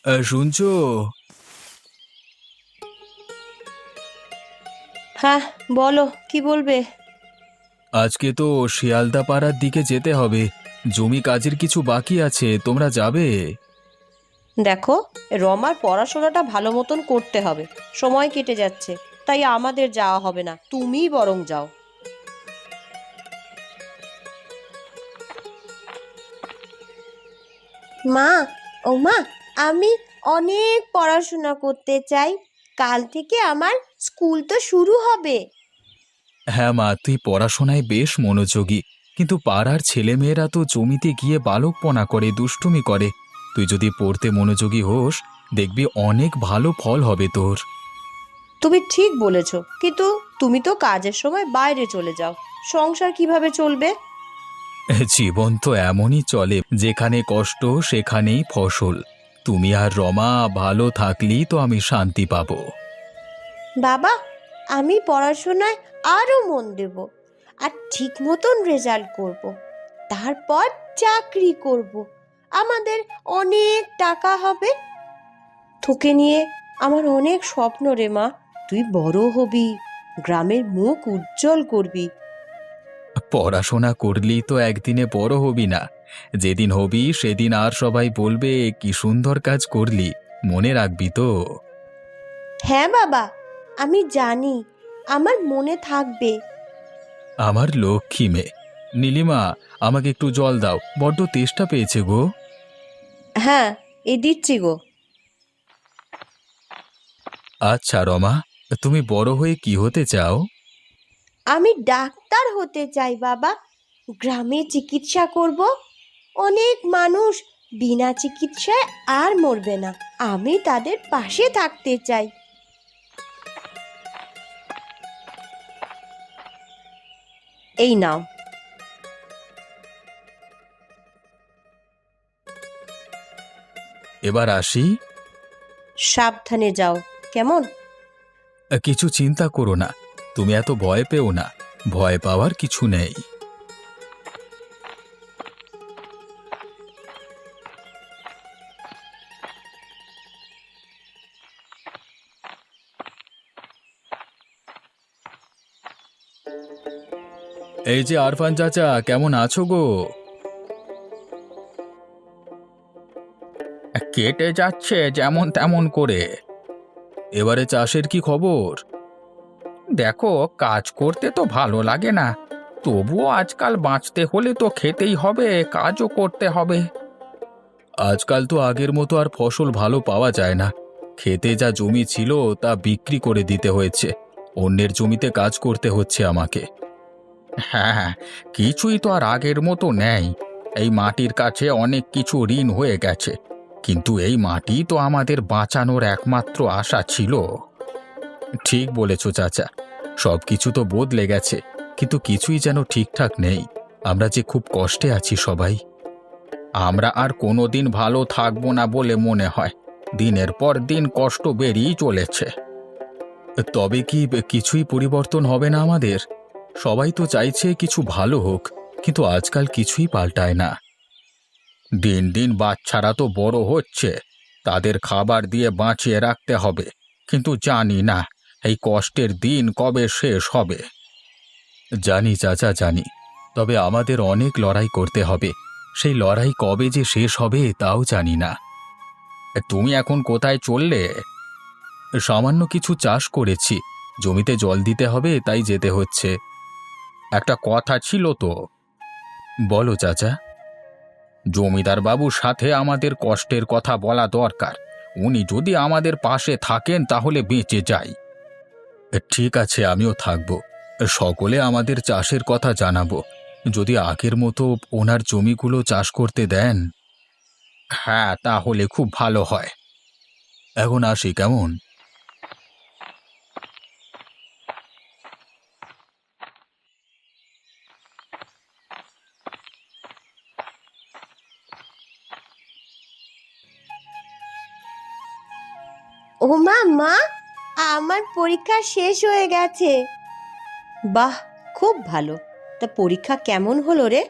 শুনছো? হ্যাঁ, বলো কি বলবে। আজকে তো শিয়ালদা পাড়ার দিকে যেতে হবে। জমি কাজের কিছু বাকি আছে, তোমরা যাবে? দেখো, রমার পড়াশোনাটা ভালো মতন করতে হবে, সময় কেটে যাচ্ছে, তাই আমাদের যাওয়া হবে না, তুমিই বরং যাও। মা, ও মা, আমি অনেক পড়াশোনা করতে চাই। কাল থেকে আমার স্কুল তো শুরু হবে। হ্যাঁ মা, তুই পড়াশোনায় বেশ মনোযোগী, কিন্তু পাড়ার ছেলেমেয়েরা তো জমিতে গিয়ে বালকপনা করে, দুষ্টুমি করে। তুই যদি পড়তে মনোযোগী হোস, দেখবি অনেক ভালো ফল হবে তোর। তুমি ঠিক বলেছ, কিন্তু তুমি তো কাজের সময় বাইরে চলে যাও, সংসার কিভাবে চলবে? জীবন তো এমনই চলে, যেখানে কষ্ট সেখানেই ফসল। তুমি আর রমা ভালো থাকলেই তো আমি শান্তি পাবো। বাবা, আমি পড়াশোনায় আরো মন দেব, আর ঠিক মতন রেজাল্ট করব, তারপর চাকরি করব, আমাদের অনেক টাকা হবে। তোকে নিয়ে আমার অনেক স্বপ্ন রে মা। তুই বড় হবি, গ্রামের মুখ উজ্জ্বল করবি। পড়াশোনা করলেই তো একদিনে বড় হবি না। যেদিন হবি সেদিন আর সবাই বলবে কি সুন্দর কাজ করলি, মনে রাখবি তো? হ্যাঁ বাবা, আমি জানি, আমার মনে থাকবে। আমার লক্ষ্মী মেয়ে। নীলিমা, আমাকে একটু জল দাও, বড্ড তেষ্টা পেয়েছে গো। হ্যাঁ, এ দিচ্ছি গো। আচ্ছা রমা, তুমি বড় হয়ে কি হতে চাও? আমি ডাক্তার হতে চাই বাবা, গ্রামে চিকিৎসা করব, অনেক মানুষ বিনা চিকিৎসায় আর মরবে না, আমি তাদের পাশে থাকতে চাই। এই নাও। এবার আসি। সাবধানে যাও, কেমন? কিছু চিন্তা করো না, তুমি এত ভয় পেও না। ভয় পাওয়ার কিছু নেই। এই যে আরফান চাচা, কেমন আছো গো? কেটে যাচ্ছে যেমন তেমন করে। এবারে চাষের কি খবর? দেখো, কাজ করতে তো ভালো লাগে না, তবুও আজকাল বাঁচতে হলে তো খেতেই হবে, কাজও করতে হবে। আজকাল তো আগের মতো আর ফসল ভালো পাওয়া যায় না। খেতে যা জমি ছিল তা বিক্রি করে দিতে হয়েছে, অন্যের জমিতে কাজ করতে হচ্ছে আমাকে। হ্যাঁ হ্যাঁ, কিছুই তো আর আগের মতো নেই। এই মাটির কাছে অনেক কিছু ঋণ হয়ে গেছে, কিন্তু এই মাটি তো আমাদের বাঁচানোর একমাত্র আশা ছিল। ঠিক বলেছ চাচা, সবকিছু তো বদলে গেছে, কিন্তু কিছুই যেন ঠিকঠাক নেই। আমরা যে খুব কষ্টে আছি সবাই। আমরা আর কোনোদিন ভালো থাকবো না বলে মনে হয়, দিনের পর দিন কষ্ট বেড়েই চলেছে। তবে কি কিছুই পরিবর্তন হবে না আমাদের? সবাই তো চাইছে কিছু ভালো হোক, কিন্তু আজকাল কিছুই পাল্টায় না। দিন দিন বাচ্চারা তো বড় হচ্ছে, তাদের খাবার দিয়ে বাঁচিয়ে রাখতে হবে, কিন্তু জানি না এই কষ্টের দিন কবে শেষ হবে। জানি চাচা, জানি, তবে আমাদের অনেক লড়াই করতে হবে। সেই লড়াই কবে যে শেষ হবে তাও জানি না। তুমি এখন কোথায় চললে? সামান্য কিছু চাষ করেছি, জমিতে জল দিতে হবে তাই যেতে হচ্ছে। একটা কথা ছিল তো। বলো চাচা। জমিদার বাবুর সাথে আমাদের কষ্টের কথা বলা দরকার, উনি যদি আমাদের পাশে থাকেন তাহলে বেঁচে যাই। ঠিক আছে, আমিও থাকব। সকলে আমাদের চাষের কথা জানাবো, যদি আগের মতো ওনার জমিগুলো চাষ করতে দেন। হ্যাঁ, তাহলে খুব ভালো হয়। এখন আসি কেমন? ও মা, মা, আমার পরীক্ষা শেষ হয়ে গেছে। বাহ, খুব ভালো। তা পরীক্ষা কেমন হলো রে?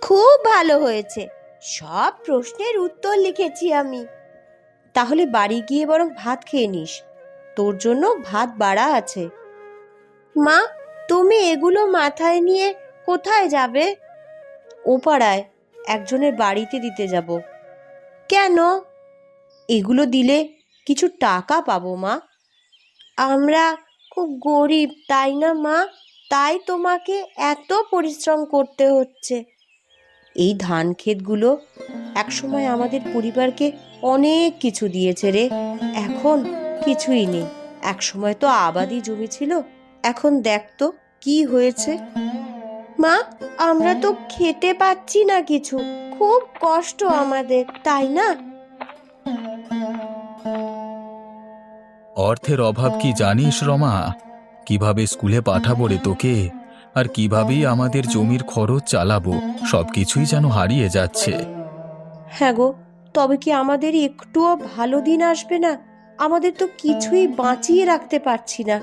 খুব ভালো হয়েছে, সব প্রশ্নের উত্তর লিখেছি আমি। তাহলে বাড়ি গিয়ে বরং ভাত খেয়ে নিস, তোর জন্য ভাত বাড়া আছে। মা, তুমি এগুলো মাথায় নিয়ে কোথায় যাবে? ও পাড়ায় একজনের বাড়িতে দিতে যাব। কেন? এগুলো দিলে কিছু টাকা পাবো মা। আমরা খুব গরিব, তাই না মা? তাই তোমাকে এত পরিশ্রম করতে হচ্ছে। এই ধান ক্ষেতগুলো একসময় আমাদের পরিবারকে অনেক কিছু দিয়েছে রে। এখন কিছুই নেই। একসময় তো আবাদি জমি ছিল, এখন দেখ তো কি হয়েছে। মা, আমরা তো খেতে পাচ্ছি না কিছু, খুব কষ্ট আমাদের, তাই না? অর্থের অভাব কি জানিস রমা? কিভাবে স্কুলে পাঠাবো রে তোকে, আর কিভাবেই আমাদের জমির খরচ চালাবো, সবকিছুই যেন হারিয়ে যাচ্ছে। হ্যাঁ গো, তবে কি আমাদের একটুও ভালো দিন আসবে না? আমাদের তো কিছুই বাঁচিয়ে রাখতে পারছি না।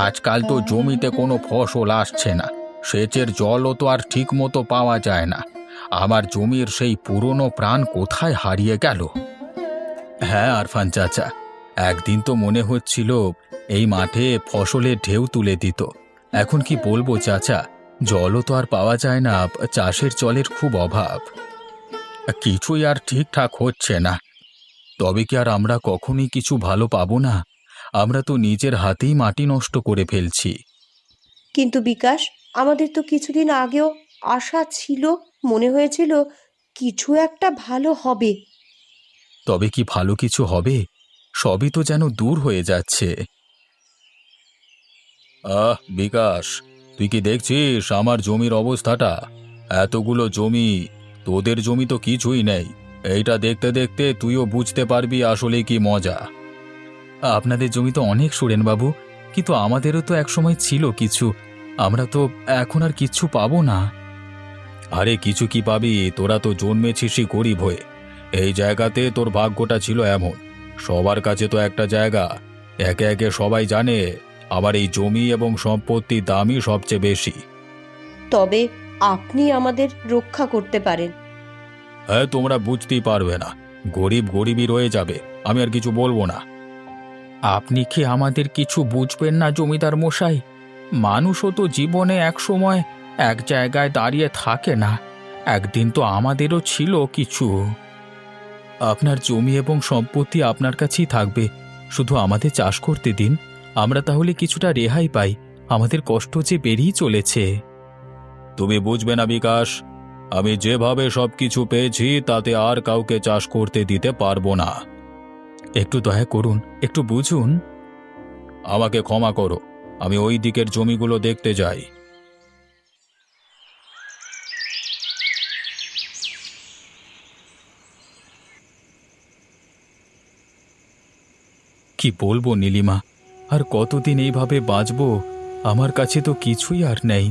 আজকাল তো জমিতে কোনো ফসল আসছে না, সেচের জলও তো আর ঠিক মতো পাওয়া যায় না। আমার জমির সেই পুরনো প্রাণ কোথায় হারিয়ে গেল। হ্যাঁ আরফান চাচা, একদিন তো মনে হচ্ছিল এই মাঠে ফসলের ঢেউ তুলে দিত। এখন কি বলবো চাচা, জলও তো আর পাওয়া যায় না, চাষের জলের খুব অভাব। কিছুই আর ঠিকঠাক হচ্ছে না। তবে কি আর আমরা কখনই কিছু ভালো পাবো না? আমরা তো নিজের হাতেই মাটি নষ্ট করে ফেলছি। কিন্তু বিকাশ, আমাদের তো কিছুদিন আগেও আশা ছিল, মনে হয়েছিল কিছু একটা ভালো হবে। তবে কি ভালো কিছু হবে? সবই তো যেন দূর হয়ে যাচ্ছে। বিকাশ, তুই কি দেখছিস আমার জমির অবস্থাটা? এতগুলো জমি, তোদের জমি তো কিছুই নেই। এইটা দেখতে দেখতে তুইও বুঝতে পারবি আসলে কি মজা। আপনাদের জমি তো অনেক সুরেন বাবু, কিন্তু আমাদেরও তো একসময় ছিল কিছু। আমরা তো এখন আর কিচ্ছু পাবো না। আরে কিছু কি পাবি, তোরা তো জন্মেছিসই গরিব হয়ে। এই জায়গাতে তোর ভাগ্যটা ছিল এমন। সবার কাছে তো একটা জায়গা, একে একে সবাই জানে আবার এই জমি এবং সম্পত্তির দামই সবচেয়ে বেশি। তবে আপনি আমাদের রক্ষা করতে পারেন। হ্যাঁ, তোমরা বুঝতেই পারবে না, গরিব গরিবই রয়ে যাবে, আমি আর কিছু বলবো না। আপনি কি আমাদের কিছু বুঝবেন না জমিদার মশাই? মানুষও তো জীবনে এক সময় এক জায়গায় দাঁড়িয়ে থাকে না। একদিন তো আমাদেরও ছিল কিছু। আপনার জমি এবং সম্পত্তি আপনার কাছেই থাকবে, শুধু আমাদের চাষ করতে দিন। আমরা তাহলে কিছুটা রেহাই পাই, আমাদের কষ্ট যে বেড়েই চলেছে। তুমি বুঝবে না বিকাশ, আমি যেভাবে সবকিছু পেয়েছি তাতে আর কাউকে চাষ করতে দিতে পারবো না। একটু দয়া করুন, একটু বুঝুন। আমাকে ক্ষমা করো, আমি ওই দিকের জমিগুলো দেখতে যাই। কি বলবো নীলিমা, আর কতদিন এইভাবে বাঁচবো? আমার কাছে তো কিছুই আর নেই।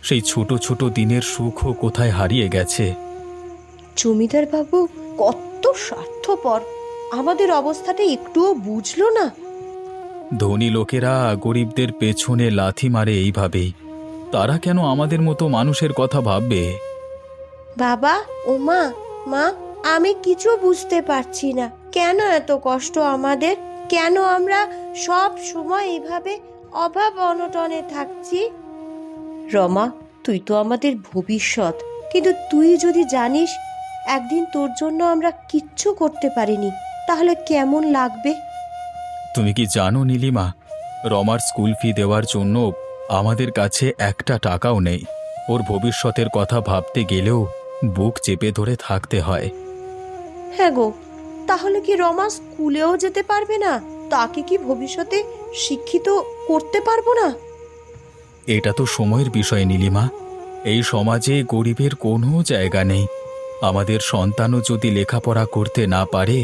সেই ছোট ছোট দিনের সুখও কোথায় হারিয়ে গেছে। জমিদার বাবু কত স্বার্থপর, আমাদের অবস্থাটা একটুও বুঝলো না। ধনী লোকেরা গরিবদের পেছনে লাথি মারে এইভাবেই। তারা কেন আমাদের মতো মানুষের কথা ভাববে? বাবা, ও মা, মা, আমি কিছু বুঝতে পারছি না, কেন এত কষ্ট আমাদের? কেন আমরা সব সময় এইভাবে অভাব অনটনে থাকছি? রমা, তুই তো আমাদের ভবিষ্যৎ, কিন্তু তুই যদি জানিস একদিন তোর জন্য আমরা কিচ্ছু করতে পারিনি, তাহলে কেমন লাগবে? তুমি কি জানো নীলিমা, রমার স্কুল ফি দেওয়ার জন্য আমাদের কাছে একটা টাকাও নেই। ওর ভবিষ্যতের কথা ভাবতে গেলেও বুক চেপে ধরে থাকতে হয়। হ্যাঁ গো, তাহলে কি রমা স্কুলেও যেতে পারবে না? তাকে কি ভবিষ্যতে শিক্ষিত করতে পারবো না? এটা তো সময়ের বিষয় নীলিমা। এই সমাজে গরিবের কোনো জায়গা নেই। আমাদের সন্তানও যদি লেখাপড়া করতে না পারে,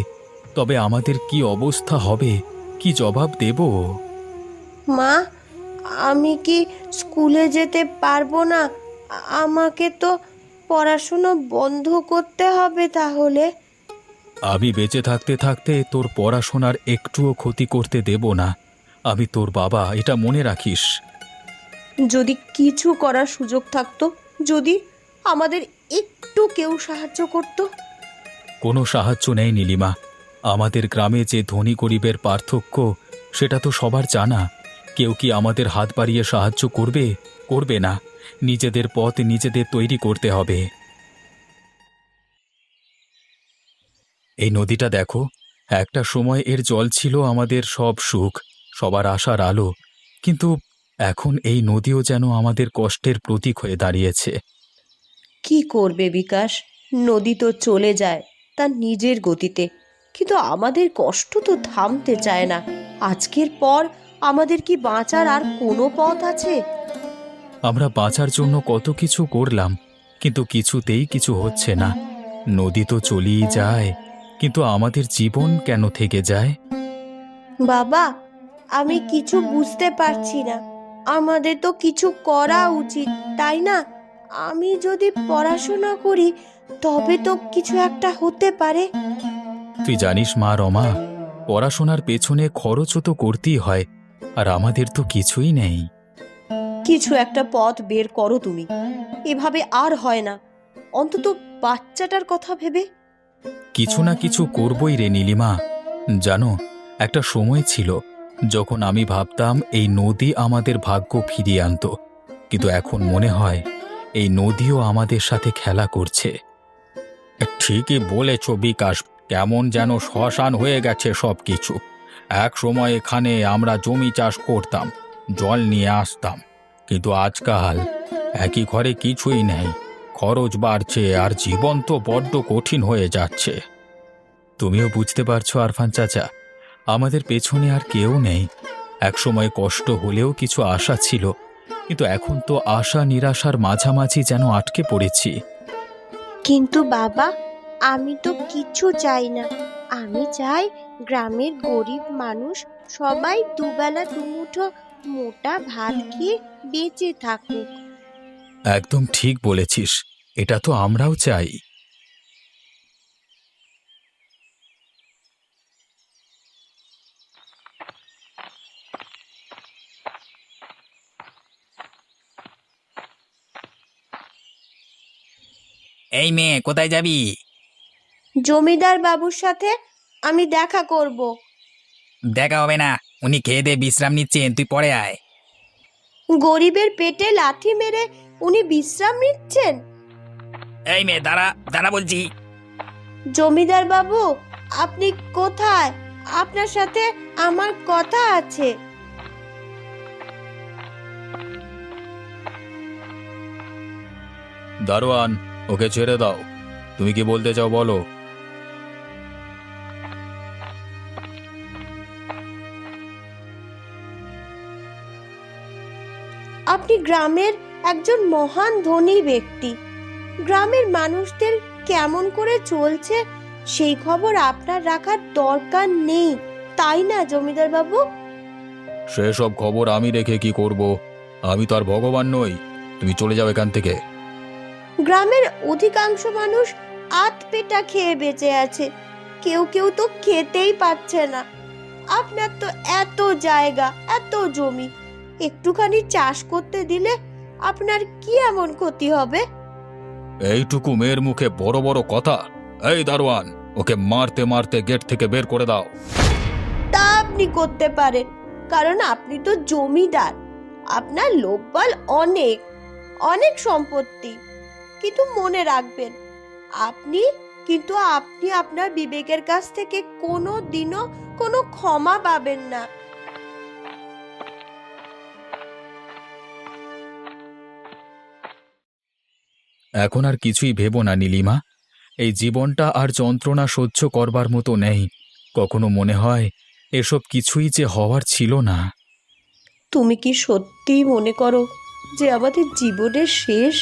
তবে আমাদের কি অবস্থা হবে, কি জবাব দেব? মা, আমি কি স্কুলে যেতে পারবো না? আমাকে তো পড়াশুনো বন্ধ করতে হবে তাহলে। আমি বেঁচে থাকতে থাকতে তোর পড়াশোনার একটুও ক্ষতি করতে দেব না। আমি তোর বাবা, এটা মনে রাখিস। যদি কিছু করার সুযোগ থাকতো, যদি আমাদের একটু একটু কেউ সাহায্য করত। কোনো সাহায্য নেই নীলিমা। আমাদের গ্রামে যে ধনী গরিবের পার্থক্য সেটা তো সবার জানা। কেউ কি আমাদের হাত বাড়িয়ে সাহায্য করবে? করবে না। নিজেদের পথ নিজেদের তৈরি করতে হবে। এই নদীটা দেখো, একটা সময় এর জল ছিল আমাদের সব সুখ, সবার আশার আলো। কিন্তু এখন এই নদীও যেন আমাদের কষ্টের প্রতীক হয়ে দাঁড়িয়েছে। কি করবে বিকাশ, নদী তো চলে যায় তার নিজের গতিতে, কিন্তু আমাদের কষ্ট তো থামতে চায় না। আজকের পর আমাদের কি বাঁচার আর কোনো পথ আছে? আমরা বাঁচার জন্য কত কিছু করলাম, কিন্তু কিছুতেই কিছু হচ্ছে না। নদী তো চলেই যায়, কিন্তু আমাদের জীবন কেন থেকে যায়? বাবা, আমি কিছু বুঝতে পারছি না। আমাদের তো কিছু করা উচিত, তাই না? আমি যদি পড়াশোনা করি তবে তো কিছু একটা হতে পারে। তুই জানিস মা রমা, পড়াশোনার পেছনে খরচও তো করতেই হয়, আর আমাদের তো কিছুই নেই। কিছু একটা পথ বের করো তুমি। এভাবে আর হয় না, অন্তত বাচ্চাটার কথা ভেবে। কিছু না কিছু করবই রে নীলিমা। জানো, একটা সময় ছিল যখন আমি ভাবতাম এই নদী আমাদের ভাগ্য ফিরিয়ে আনতো, কিন্তু এখন মনে হয় এই নদীও আমাদের সাথে খেলা করছে। ঠিকই বলেছ বিকাশ, কেমন যেন শ্মশান হয়ে গেছে সব কিছু। এক সময় এখানে আমরা জমি চাষ করতাম, জল নিয়ে আসতাম, কিন্তু আজকাল একই ঘরে কিছুই নেই। খরচ বাড়ছে আর জীবন তো বড্ড কঠিন হয়ে যাচ্ছে। তুমিও বুঝতে পারছো আরফান চাচা, আমাদের পেছনে আর কেউ নেই। একসময় কষ্ট হলেও কিছু আশা ছিল, কিন্তু এখন তো আশা নিরাশার মাঝামাঝি যেন আটকে পড়েছি। কিন্তু বাবা, আমি তো কিছু চাই না। আমি চাই গ্রামের গরিব মানুষ সবাই দুবেলা দুমুঠো মোটা ভাত খেয়ে বেঁচে থাকুক। একদম ঠিক বলেছিস, এটা তো আমরাও চাই। এই মেয়ে, কোথায় যাবি? জমিদার বাবুর সাথে আমি দেখা করব। দেখা হবে না, উনি খেয়ে দিয়ে বিশ্রাম নিচ্ছেন, তুই পরে আয়। গরিবের পেটে লাথি মেরে উনি বিশ্রাম নিচ্ছেন? এই মেয়ে, দাঁড়া দাঁড়া বলছি। জমিদার বাবু, আপনি কোথায়? আপনার সাথে আমার কথা আছে। দারোয়ান, ওকে ছেড়ে দাও। তুমি কি বলতে চাও বলো। আপনি গ্রামের একজন মহান ধনী ব্যক্তি। গ্রামের মানুষদের কেমন করে চলছে সেই খবর আপনার রাখার দরকার নেই, তাই না জমিদার বাবু? সেসব খবর আমি রেখে কি করব? আমি তো আর ভগবান নই। তুমি চলে যাও এখান থেকে। গ্রামের অধিকাংশ মানুষ আধ পেটা খেয়ে বেঁচে আছে, কেউ কেউ তো খেতেই পাচ্ছে না। আপনার তো এত জায়গা, এত জমি, একটুখানি চাষ করতে দিলে আপনার কি এমন ক্ষতি হবে? এইটুকু মেয়ের মুখে বড় বড় কথা! এই দারোয়ান, ওকে মারতে মারতে গেট থেকে বের করে দাও। তা আপনি করতে পারেন, কারণ আপনি তো জমিদার। আপনার লোকবল অনেক, অনেক সম্পত্তি। কিন্তু মনে রাখবেন, আপনি আপনার বিবেকের কাছ থেকে কোনো দিনও কোনো ক্ষমা পাবেন না। এখন আর কিছুই ভেবো না নীলিমা। এই জীবনটা আর যন্ত্রণা সহ্য করবার মতো নেই। কখনো মনে হয় এসব কিছুই যে হওয়ার ছিল না। তুমি কি সত্যিই মনে করো যে আমাদের জীবনের শেষ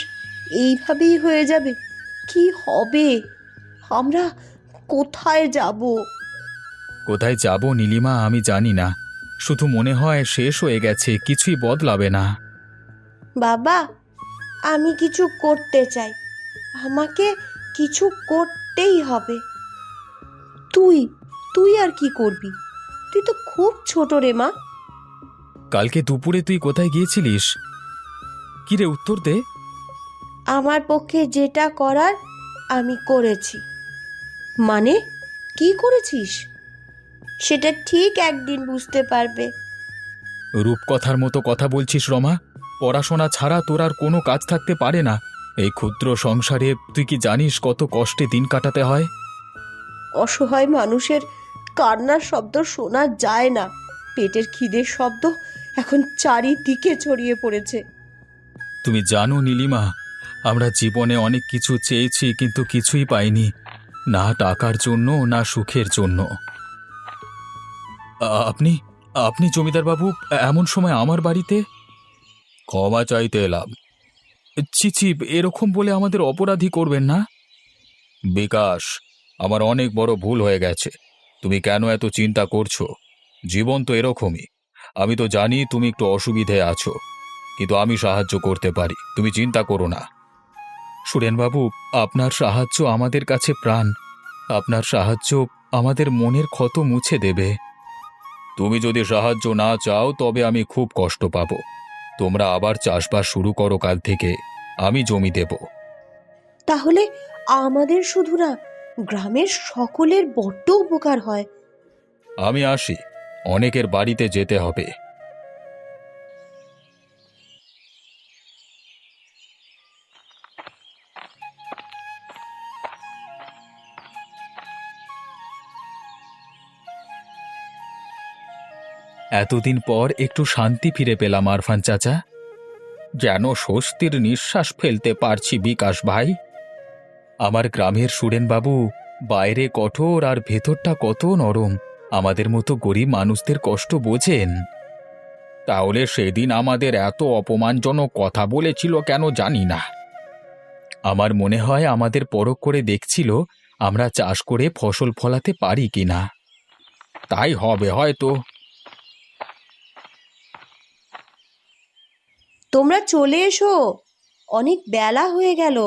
এইভাবেই হয়ে যাবে? কি হবে? আমরা কোথায় যাব? কোথায় যাব নীলিমা আমি জানি না, শুধু মনে হয় শেষ হয়ে গেছে, কিছুই বদলাবে না। বাবা, আমি কিছু করতে চাই। আমাকে কিছু করতেই হবে। তুই তুই আর কি করবি? তুই তো খুব ছোট রে মা। কালকে দুপুরে তুই কোথায় গিয়েছিলিস? কি রে, উত্তর দে। আমার পক্ষে যেটা করার আমি করেছি। মানে, কি করেছিস? সেটা ঠিক একদিন বুঝতে পারবে। রূপকথার মতো কথা বলছিস রমা। পড়াশোনা ছাড়া তোর আর কোনো কাজ থাকতে পারে না। এই ক্ষুদ্র সংসারে তুই কি জানিস কত কষ্টে দিন কাটাতে হয়? অসহায় মানুষের কান্নার শব্দ শোনা যায় না। পেটের খিদের শব্দ এখন চারিদিকে ছড়িয়ে পড়েছে। তুমি জানো নীলিমা, আমরা জীবনে অনেক কিছু চেয়েছি কিন্তু কিছুই পাইনি, না টাকার জন্য না সুখের জন্য। আপনি আপনি জমিদার বাবু এমন সময় আমার বাড়িতে? ক্ষমা চাইতে এলাম। ছি ছি, এরকম বলে আমাদের অপরাধী করবেন না। বিকাশ, আমার অনেক বড় ভুল হয়ে গেছে। তুমি কেন এত চিন্তা করছো? জীবন তো এরকমই। আমি তো জানি তুমি একটু অসুবিধায় আছো, কিন্তু আমি সাহায্য করতে পারি, তুমি চিন্তা করো না। সুরেনবাবু, আপনার সাহায্য আমাদের কাছে প্রাণ। আপনার সাহায্য আমাদের মনের ক্ষত মুছে দেবে। তুমি যদি সাহায্য না চাও তবে আমি খুব কষ্ট পাব। তোমরা আবার চাষবাস শুরু করো কাল থেকে, আমি জমি দেব। তাহলে আমাদের শুধু না, গ্রামের সকলের বড্ড উপকার হয়। আমি আসি, অনেকের বাড়িতে যেতে হবে। এতদিন পর একটু শান্তি ফিরে পেলাম আরফান চাচা। যেন স্বস্তির নিঃশ্বাস ফেলতে পারছি বিকাশ ভাই। আমার গ্রামের সুরেনবাবু বাইরে কঠোর আর ভেতরটা কত নরম। আমাদের মতো গরিব মানুষদের কষ্ট বোঝেন। তাহলে সেদিন আমাদের এত অপমানজনক কথা বলেছিল কেন জানি না। আমার মনে হয় আমাদের পরখ করে দেখছিল আমরা চাষ করে ফসল ফলাতে পারি কিনা। তাই হবে হয়তো। তোমরা চলে এসো, অনেক বেলা হয়ে গেল।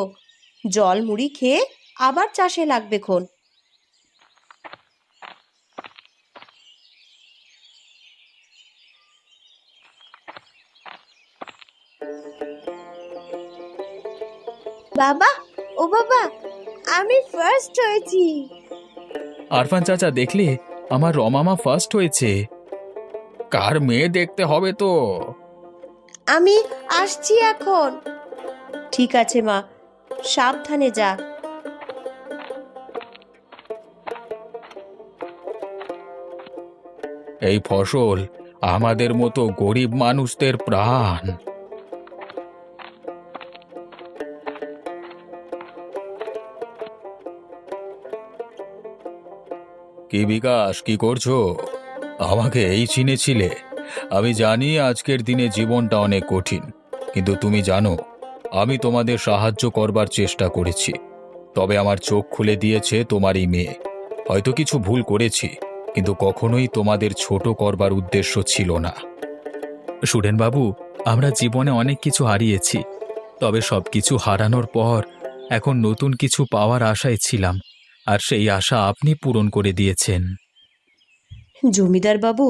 জল মুড়ি খেয়ে আবার চাষে লাগবে খন। বাবা, ও বাবা, আমি ফার্স্ট হয়েছি। আরফান চাচা, দেখলে আমার রমামা ফার্স্ট হয়েছে। কার মেয়ে দেখতে হবে তো। আমি আসছি এখন। ঠিক আছে মা, সাবধানে যা। এই ফসল আমাদের মতো গরিব মানুষদের প্রাণ। কি বিকাশ, কি করছো? আমাকে এই চিনেছিলে? আমি জানি আজকের দিনে জীবনটা অনেক কঠিন, কিন্তু তুমি জানো আমি তোমাদের সাহায্য করবার চেষ্টা করেছি। তবে আমার চোখ খুলে দিয়েছে তোমারই মেয়ে। হয়তো কিছু ভুল করেছি, কিন্তু কখনোই তোমাদের ছোট করবার উদ্দেশ্য ছিল না। সুরেনবাবু, আমরা জীবনে অনেক কিছু হারিয়েছি, তবে সব কিছু হারানোর পর এখন নতুন কিছু পাওয়ার আশায় ছিলাম, আর সেই আশা আপনি পূরণ করে দিয়েছেন। জমিদার বাবু,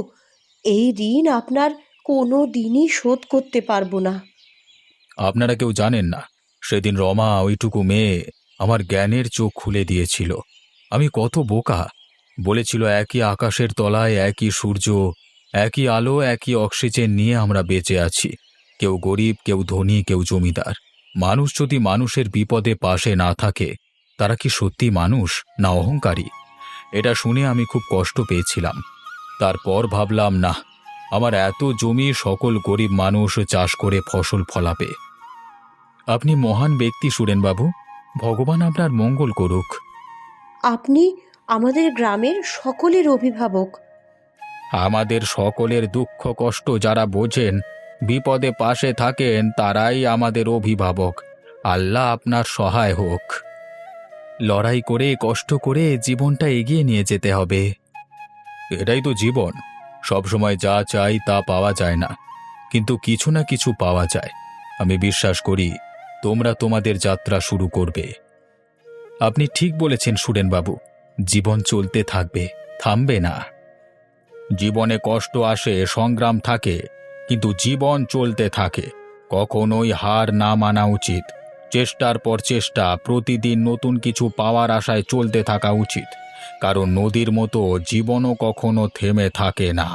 এই ঋণ আপনার কোনো দিনই শোধ করতে পারবো না। আপনারা কেউ জানেন না, সেদিন রমা, ওইটুকু মেয়ে, আমার জ্ঞানের চোখ খুলে দিয়েছিল। আমি কত বোকা। বলেছিল একই আকাশের তলায় একই সূর্য, একই আলো, একই অক্সিজেন নিয়ে আমরা বেঁচে আছি। কেউ গরিব, কেউ ধনী, কেউ জমিদার। মানুষ যদি মানুষের বিপদে পাশে না থাকে, তারা কি সত্যি মানুষ না অহংকারী? এটা শুনে আমি খুব কষ্ট পেয়েছিলাম। তারপর ভাবলাম, না, আমার এত জমি সকল গরিব মানুষ চাষ করে ফসল ফলাবে। আপনি মহান ব্যক্তি সুরেনবাবু, ভগবান আপনার মঙ্গল করুক। আপনি আমাদের গ্রামের সকলের অভিভাবক। আমাদের সকলের দুঃখ কষ্ট যারা বোঝেন, বিপদে পাশে থাকেন, তারাই আমাদের অভিভাবক। আল্লাহ আপনার সহায় হোক। লড়াই করে কষ্ট করে জীবনটা এগিয়ে নিয়ে যেতে হবে। এটাই তো জীবন। সবসময় যা চাই তা পাওয়া যায় না, কিন্তু কিছু না কিছু পাওয়া যায়। আমি বিশ্বাস করি তোমরা তোমাদের যাত্রা শুরু করবে। আপনি ঠিক বলেছেন সুরেনবাবু, জীবন চলতে থাকবে, থামবে না। জীবনে কষ্ট আসে, সংগ্রাম থাকে, কিন্তু জীবন চলতে থাকে। কখনোই হার না মানা উচিত। চেষ্টার পর চেষ্টা, প্রতিদিন নতুন কিছু পাওয়ার আশায় চলতে থাকা উচিত, কারণ নদীর মতো জীবনও কখনো থেমে থাকে না।